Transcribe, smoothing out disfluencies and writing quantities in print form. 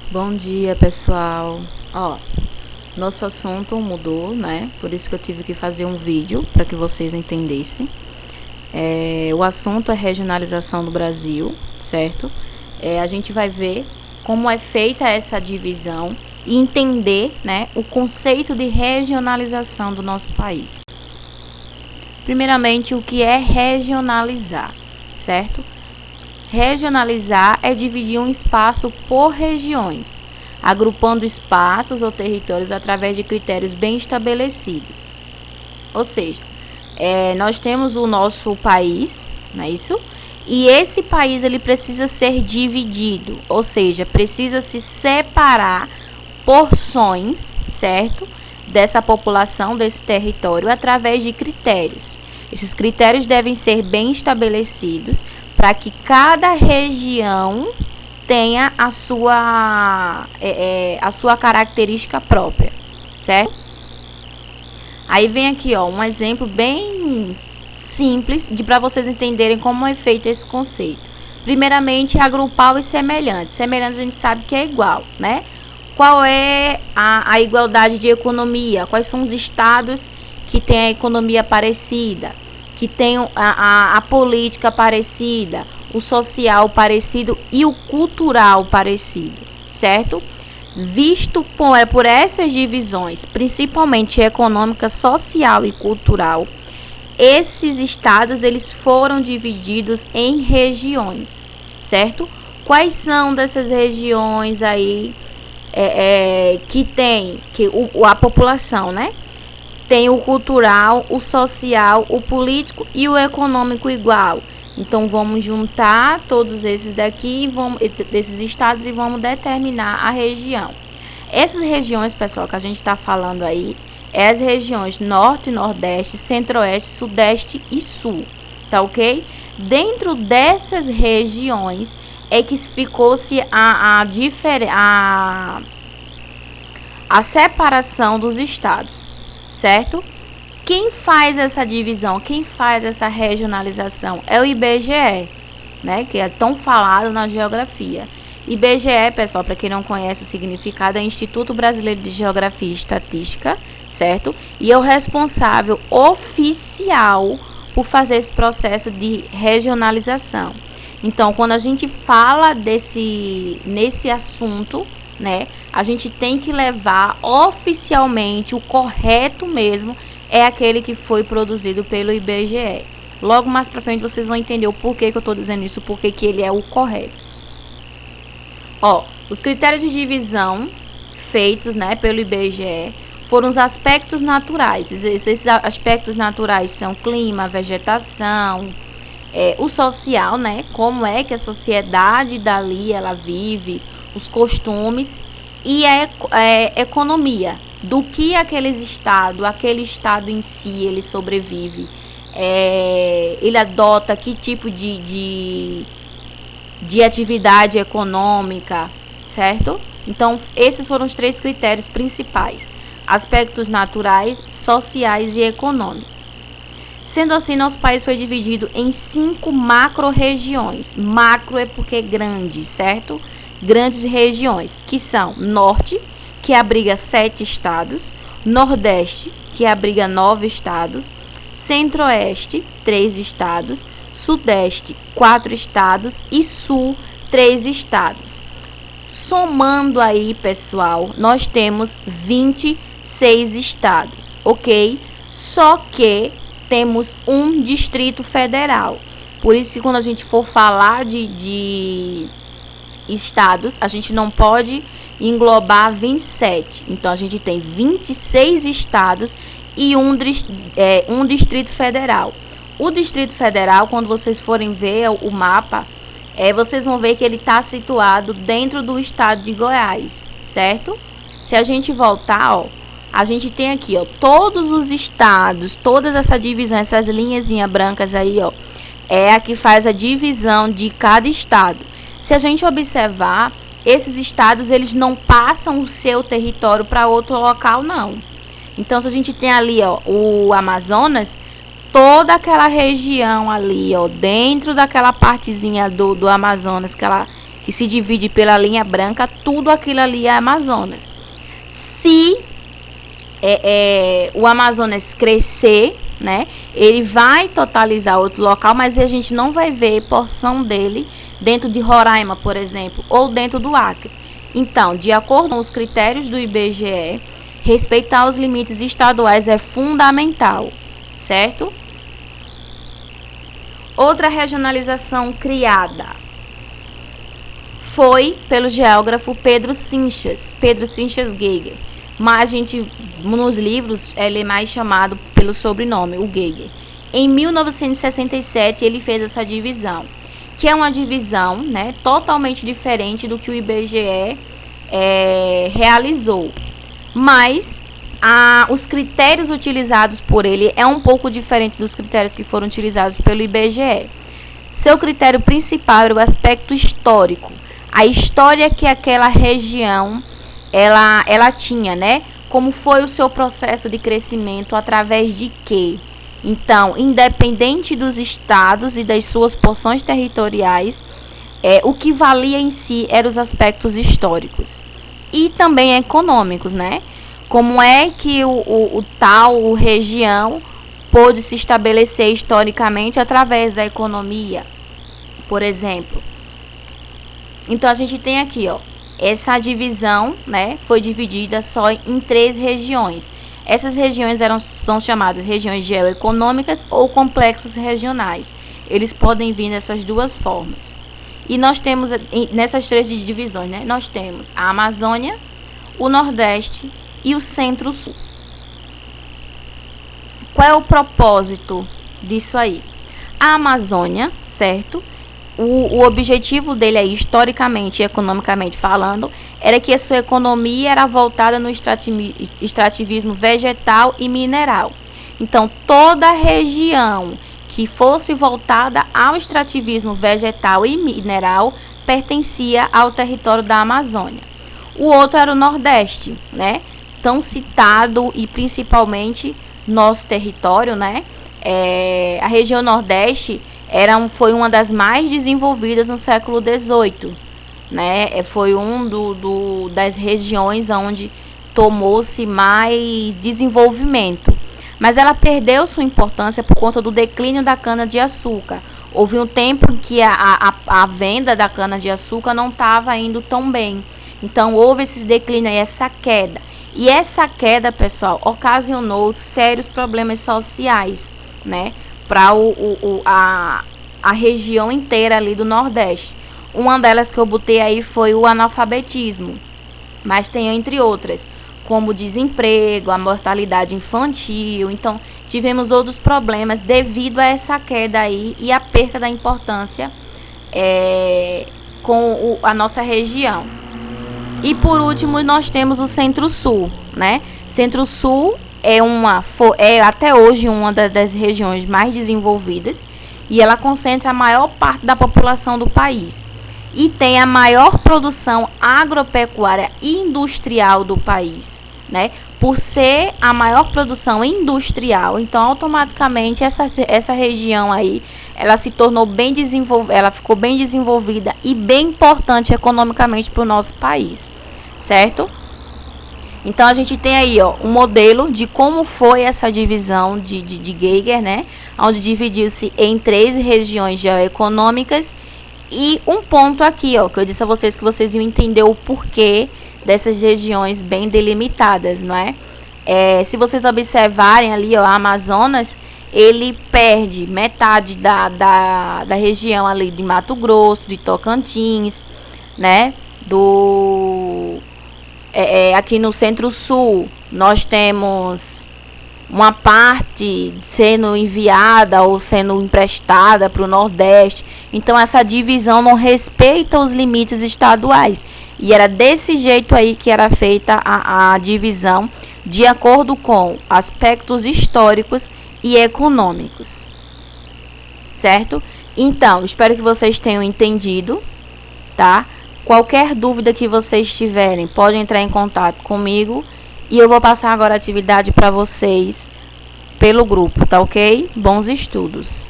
Bom dia, pessoal. Nosso assunto mudou, né? Por isso que eu tive que fazer um vídeo para que vocês entendessem. O assunto é regionalização do Brasil, certo? A gente vai ver como é feita essa divisão e entender, né, o conceito de regionalização do nosso país. Primeiramente, o que é regionalizar, certo? Regionalizar é dividir um espaço por regiões, agrupando espaços ou territórios através de critérios bem estabelecidos. Ou seja, nós temos o nosso país, não é isso? E esse país ele precisa ser dividido, ou seja, precisa se separar porções, certo? Dessa população, desse território, através de critérios. Esses critérios devem ser bem estabelecidos para que cada região tenha a sua característica própria, certo? Aí vem aqui, um exemplo bem simples para vocês entenderem como é feito esse conceito. Primeiramente, agrupar os semelhantes. Semelhantes a gente sabe que é igual, né? Qual é a igualdade de economia? Quais são os estados que têm a economia parecida, que tem a política parecida, o social parecido e o cultural parecido, certo? Visto por essas divisões, principalmente econômica, social e cultural, esses estados eles foram divididos em regiões, certo? Quais são dessas regiões aí que tem a população, né? Tem o cultural, o social, o político e o econômico igual. Então, vamos juntar todos esses daqui, desses estados, e vamos determinar a região. Essas regiões, pessoal, que a gente está falando aí, é as regiões Norte, Nordeste, Centro-Oeste, Sudeste e Sul, tá ok? Dentro dessas regiões é que ficou-se a separação dos estados, certo? Quem faz essa divisão, quem faz essa regionalização é o IBGE, né? Que é tão falado na geografia. IBGE, pessoal, para quem não conhece o significado, é Instituto Brasileiro de Geografia e Estatística, certo? E é o responsável oficial por fazer esse processo de regionalização. Então, quando a gente fala nesse assunto, né, a gente tem que levar oficialmente o correto mesmo, é aquele que foi produzido pelo IBGE. Logo mais pra frente vocês vão entender o porquê que eu estou dizendo isso, porque que ele é o correto. Os critérios de divisão feitos, né, pelo IBGE foram os aspectos naturais. Esses aspectos naturais são clima, vegetação, o social, né, como é que a sociedade dali ela vive, os costumes e a economia, do que aquele estado em si ele sobrevive, ele adota que tipo de atividade econômica, certo? Então, esses foram os 3 critérios principais: aspectos naturais, sociais e econômicos. Sendo assim, nosso país foi dividido em 5 macro-regiões. Macro é porque é grande, certo? Grandes regiões, que são Norte, que abriga 7 estados, Nordeste, que abriga 9 estados, Centro-Oeste, 3 estados, Sudeste, 4 estados e Sul, 3 estados. Somando aí, pessoal, nós temos 26 estados, ok? Só que temos um Distrito Federal. Por isso que quando a gente for falar de estados, a gente não pode englobar 27. Então, a gente tem 26 estados e um Distrito Federal. O Distrito Federal, quando vocês forem ver o mapa, vocês vão ver que ele está situado dentro do estado de Goiás, certo? Se a gente voltar, a gente tem aqui, todos os estados, todas essa divisão, essas linhazinhas brancas aí, é a que faz a divisão de cada estado. Se a gente observar, esses estados, eles não passam o seu território para outro local, não. Então, se a gente tem ali, o Amazonas, toda aquela região ali, dentro daquela partezinha do Amazonas, que ela que se divide pela linha branca, tudo aquilo ali é Amazonas. Se o Amazonas crescer, né, ele vai totalizar outro local, mas a gente não vai ver porção dele dentro de Roraima, por exemplo, ou dentro do Acre. Então, de acordo com os critérios do IBGE, respeitar os limites estaduais é fundamental, certo? Outra regionalização criada foi pelo geógrafo Pedro Sinchas Geiger, mas a gente, nos livros, ele é mais chamado pelo sobrenome, o Geiger. Em 1967, ele fez essa divisão, que é uma divisão, né, totalmente diferente do que o IBGE realizou. Mas os critérios utilizados por ele é um pouco diferente dos critérios que foram utilizados pelo IBGE. Seu critério principal era o aspecto histórico, a história que aquela região ela tinha, né? Como foi o seu processo de crescimento, através de quê? Então, independente dos estados e das suas porções territoriais, o que valia em si eram os aspectos históricos e também econômicos, né? Como é que o tal região pôde se estabelecer historicamente através da economia, por exemplo. Então, a gente tem aqui, ó, essa divisão, né, foi dividida só em 3 regiões. Essas regiões são chamadas regiões geoeconômicas ou complexos regionais. Eles podem vir dessas duas formas. E nós temos, nessas 3 divisões, né, nós temos a Amazônia, o Nordeste e o Centro-Sul. Qual é o propósito disso aí? A Amazônia, certo? O objetivo dele aí, historicamente e economicamente falando, era que a sua economia era voltada no extrativismo vegetal e mineral. Então, toda a região que fosse voltada ao extrativismo vegetal e mineral pertencia ao território da Amazônia. O outro era o Nordeste, né? Tão citado e principalmente nosso território, né? A região Nordeste foi uma das mais desenvolvidas no século XVIII, né? Foi das regiões onde tomou-se mais desenvolvimento, mas ela perdeu sua importância por conta do declínio da cana-de-açúcar. Houve um tempo em que a venda da cana-de-açúcar não estava indo tão bem, então houve esse declínio e essa queda. E essa queda, pessoal, ocasionou sérios problemas sociais, né, para a região inteira ali do Nordeste. Uma delas que eu botei aí foi o analfabetismo, mas tem entre outras, como o desemprego, a mortalidade infantil. Então, tivemos outros problemas devido a essa queda aí e a perda da importância com a nossa região. E por último, nós temos o Centro-Sul, né? Centro-Sul é até hoje uma das regiões mais desenvolvidas e ela concentra a maior parte da população do país e tem a maior produção agropecuária e industrial do país, né? Por ser a maior produção industrial, então automaticamente essa região aí, ela se tornou bem desenvolvida, ela ficou bem desenvolvida e bem importante economicamente para o nosso país, certo? Então a gente tem aí, ó, um modelo de como foi essa divisão de Geiger, né? Onde dividiu-se em 3 regiões geoeconômicas e um ponto aqui, ó, que eu disse a vocês que vocês iam entender o porquê dessas regiões bem delimitadas, não é? Se vocês observarem ali, ó, a Amazonas, ele perde metade da região ali de Mato Grosso, de Tocantins, né? Aqui no Centro-Sul, nós temos uma parte sendo enviada ou sendo emprestada para o Nordeste. Então, essa divisão não respeita os limites estaduais. E era desse jeito aí que era feita a divisão, de acordo com aspectos históricos e econômicos. Certo? Então, espero que vocês tenham entendido, tá? Qualquer dúvida que vocês tiverem, podem entrar em contato comigo e eu vou passar agora a atividade para vocês pelo grupo, tá ok? Bons estudos!